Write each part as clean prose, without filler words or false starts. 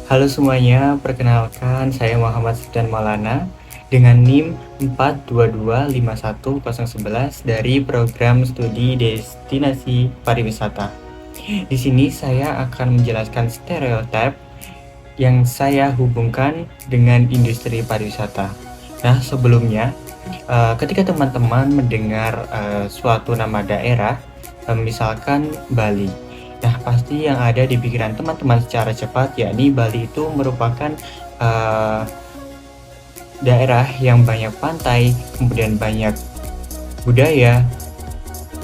Halo semuanya, perkenalkan saya Muhammad Sofyan Maulana dengan NIM 422510111 dari program studi Destinasi Pariwisata. Di sini saya akan menjelaskan stereotip yang saya hubungkan dengan industri pariwisata. Nah, sebelumnya, ketika teman-teman mendengar suatu nama daerah, misalkan Bali. Nah, pasti yang ada di pikiran teman-teman secara cepat, yakni Bali itu merupakan uh, daerah yang banyak pantai, kemudian banyak budaya.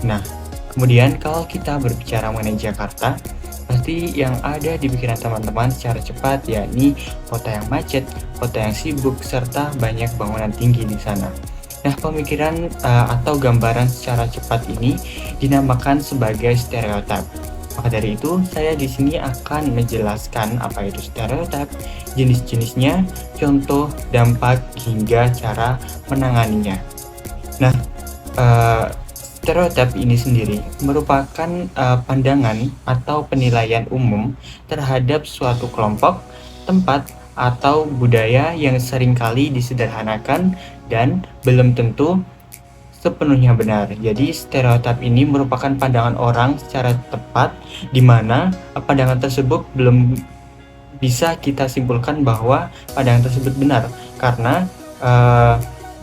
Nah, kemudian kalau kita berbicara mengenai Jakarta, pasti yang ada di pikiran teman-teman secara cepat yakni kota yang macet, kota yang sibuk, serta banyak bangunan tinggi di sana. Nah, pemikiran atau gambaran secara cepat ini dinamakan sebagai stereotip. Maka dari itu, saya di sini akan menjelaskan apa itu stereotip, jenis-jenisnya, contoh, dampak, hingga cara menanganinya. Nah, stereotip ini sendiri merupakan pandangan atau penilaian umum terhadap suatu kelompok, tempat, atau budaya yang seringkali disederhanakan dan belum tentu sepenuhnya benar. Jadi stereotip ini merupakan pandangan orang secara tepat di mana pandangan tersebut belum bisa kita simpulkan bahwa pandangan tersebut benar karena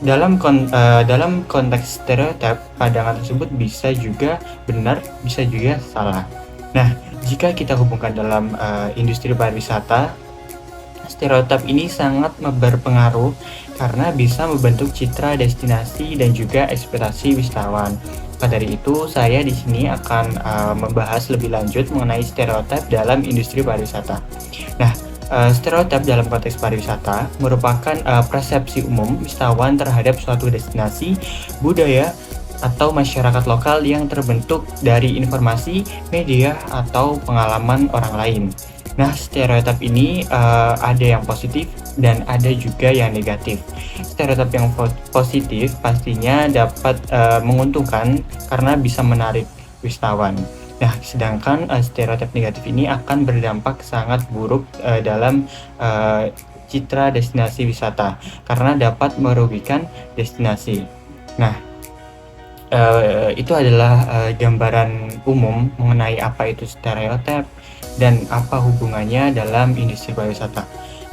dalam konteks stereotip pandangan tersebut bisa juga benar, bisa juga salah. Nah, jika kita hubungkan dalam industri pariwisata, stereotip ini sangat berpengaruh karena bisa membentuk citra destinasi dan juga ekspektasi wisatawan. Maka dari itu, saya di sini akan membahas lebih lanjut mengenai stereotip dalam industri pariwisata. Nah, stereotip dalam konteks pariwisata merupakan persepsi umum wisatawan terhadap suatu destinasi, budaya, atau masyarakat lokal yang terbentuk dari informasi, media, atau pengalaman orang lain. Nah, stereotip ini ada yang positif dan ada juga yang negatif. Stereotip yang positif pastinya dapat menguntungkan karena bisa menarik wisatawan. Nah, sedangkan stereotip negatif ini akan berdampak sangat buruk dalam citra destinasi wisata karena dapat merugikan destinasi. Nah, itu adalah gambaran umum mengenai apa itu stereotip dan apa hubungannya dalam industri pariwisata.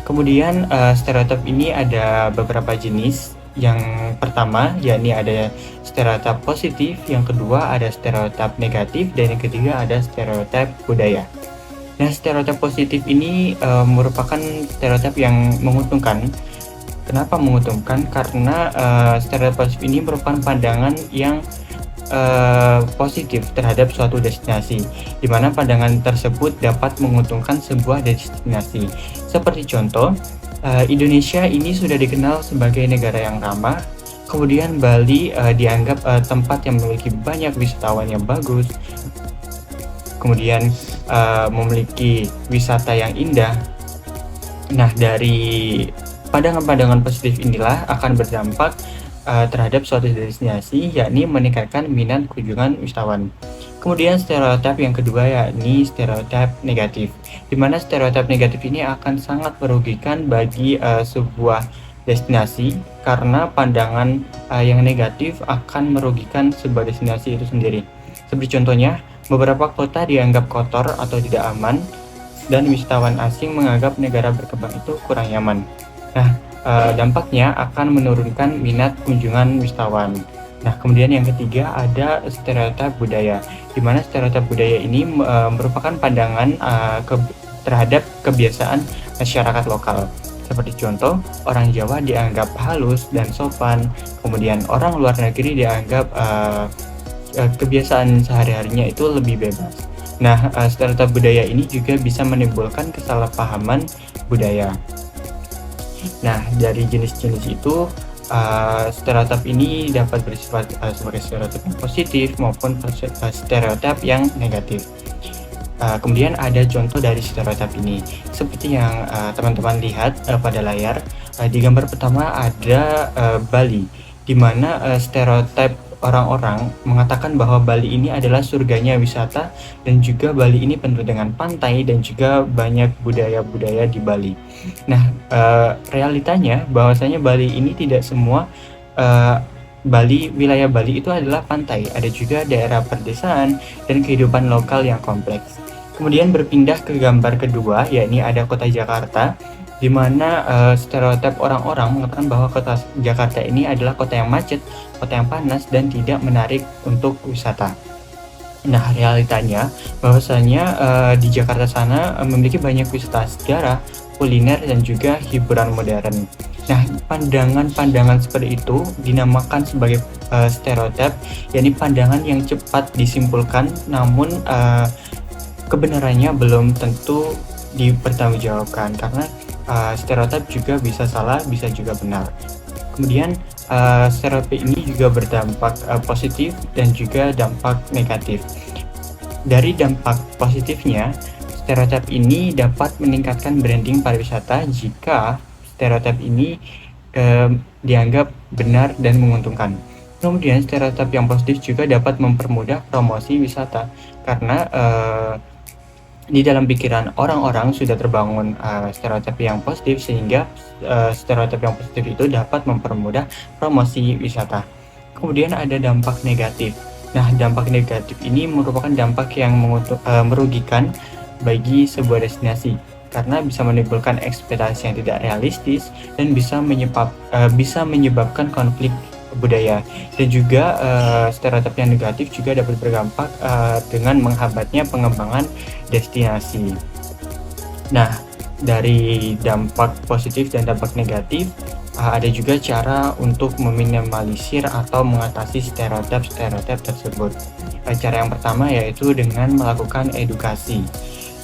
Kemudian stereotip ini ada beberapa jenis. Yang pertama yakni ada stereotip positif, yang kedua ada stereotip negatif, dan yang ketiga ada stereotip budaya. Nah, stereotip positif ini merupakan stereotip yang menguntungkan. Kenapa menguntungkan? Karena stereotip positif ini merupakan pandangan yang positif terhadap suatu destinasi, di mana pandangan tersebut dapat menguntungkan sebuah destinasi. Seperti contoh, Indonesia ini sudah dikenal sebagai negara yang ramah. Kemudian Bali dianggap tempat yang memiliki banyak wisatawan yang bagus. Kemudian memiliki wisata yang indah. Nah, dari pandangan-pandangan positif inilah akan berdampak terhadap suatu destinasi, yakni meningkatkan minat kunjungan wisatawan. Kemudian stereotip yang kedua yakni stereotip negatif, di mana stereotip negatif ini akan sangat merugikan bagi sebuah destinasi karena pandangan yang negatif akan merugikan sebuah destinasi itu sendiri. Seperti contohnya, beberapa kota dianggap kotor atau tidak aman, dan wisatawan asing menganggap negara berkembang itu kurang nyaman. Nah, dampaknya akan menurunkan minat kunjungan wisatawan. Nah, kemudian yang ketiga ada stereotip budaya, di mana stereotip budaya ini merupakan pandangan terhadap kebiasaan masyarakat lokal. Seperti contoh, orang Jawa dianggap halus dan sopan, kemudian orang luar negeri dianggap kebiasaan sehari-harinya itu lebih bebas. Nah, stereotip budaya ini juga bisa menimbulkan kesalahpahaman budaya. Nah, dari jenis-jenis itu, stereotip ini dapat bersifat sebagai stereotip yang positif maupun stereotip yang negatif. Kemudian ada contoh dari stereotip ini, seperti yang teman-teman lihat pada layar. Di gambar pertama ada Bali, di mana stereotip orang-orang mengatakan bahwa Bali ini adalah surganya wisata dan juga Bali ini penuh dengan pantai dan juga banyak budaya-budaya di Bali. Nah, realitanya bahwasanya Bali ini tidak semua wilayah Bali itu adalah pantai, ada juga daerah perdesaan dan kehidupan lokal yang kompleks. Kemudian berpindah ke gambar kedua, yakni ada kota Jakarta, di mana stereotip orang-orang mengatakan bahwa kota Jakarta ini adalah kota yang macet, kota yang panas, dan tidak menarik untuk wisata. Nah, realitanya bahwasanya di Jakarta sana memiliki banyak wisata sejarah, kuliner, dan juga hiburan modern. Nah, pandangan-pandangan seperti itu dinamakan sebagai stereotip, yakni pandangan yang cepat disimpulkan, namun kebenarannya belum tentu dipertanggungjawabkan karena stereotip juga bisa salah, bisa juga benar. Kemudian stereotip ini juga berdampak positif dan juga dampak negatif. Dari dampak positifnya, stereotip ini dapat meningkatkan branding pariwisata jika stereotip ini dianggap benar dan menguntungkan. Kemudian stereotip yang positif juga dapat mempermudah promosi wisata karena di dalam pikiran orang-orang sudah terbangun stereotip yang positif sehingga stereotip yang positif itu dapat mempermudah promosi wisata. Kemudian ada dampak negatif. Nah, dampak negatif ini merupakan dampak yang merugikan bagi sebuah destinasi karena bisa menimbulkan ekspektasi yang tidak realistis dan bisa menyebabkan konflik budaya, dan juga stereotip yang negatif juga dapat berdampak dengan menghambatnya pengembangan destinasi. Nah, dari dampak positif dan dampak negatif ada juga cara untuk meminimalisir atau mengatasi stereotip tersebut. Cara yang pertama yaitu dengan melakukan edukasi.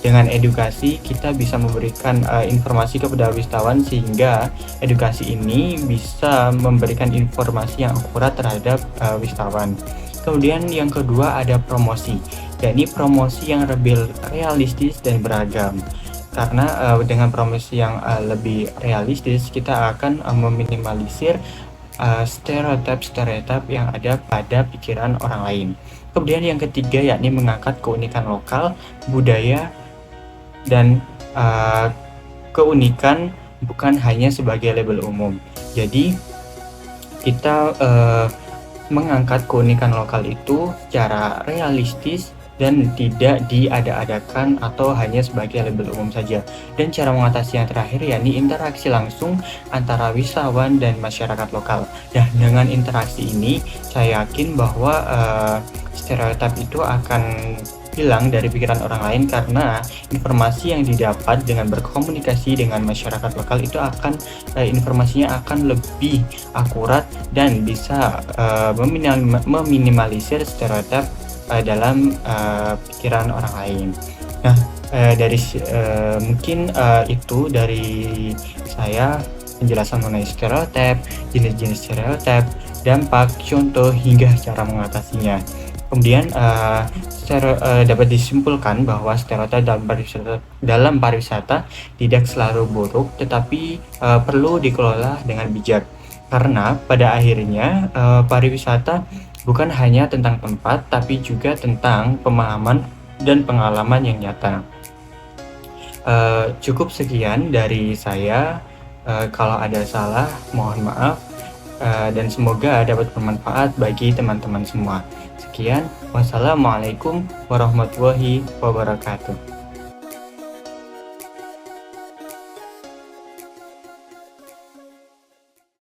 Dengan edukasi kita bisa memberikan informasi kepada wisatawan sehingga edukasi ini bisa memberikan informasi yang akurat terhadap wisatawan. Kemudian yang kedua ada promosi, yakni promosi yang lebih realistis dan beragam. Karena dengan promosi yang lebih realistis kita akan meminimalisir stereotip yang ada pada pikiran orang lain. Kemudian yang ketiga yakni mengangkat keunikan lokal, budaya, dan keunikan bukan hanya sebagai label umum. Jadi kita mengangkat keunikan lokal itu secara realistis dan tidak diada-adakan atau hanya sebagai label umum saja. Dan cara mengatasi yang terakhir yakni interaksi langsung antara wisatawan dan masyarakat lokal. Nah, dengan interaksi ini saya yakin bahwa stereotip itu akan hilang dari pikiran orang lain karena informasi yang didapat dengan berkomunikasi dengan masyarakat lokal itu akan informasinya akan lebih akurat dan bisa meminimalisir stereotip dalam pikiran orang lain. Nah, mungkin itu dari saya penjelasan mengenai stereotip, jenis-jenis stereotip, dampak, contoh, hingga cara mengatasinya. Kemudian dapat disimpulkan bahwa stereotip dalam pariwisata tidak selalu buruk, tetapi perlu dikelola dengan bijak. Karena pada akhirnya pariwisata bukan hanya tentang tempat, tapi juga tentang pemahaman dan pengalaman yang nyata. Cukup sekian dari saya. Kalau ada salah, mohon maaf. Dan semoga dapat bermanfaat bagi teman-teman semua. Sekian, wassalamualaikum warahmatullahi wabarakatuh.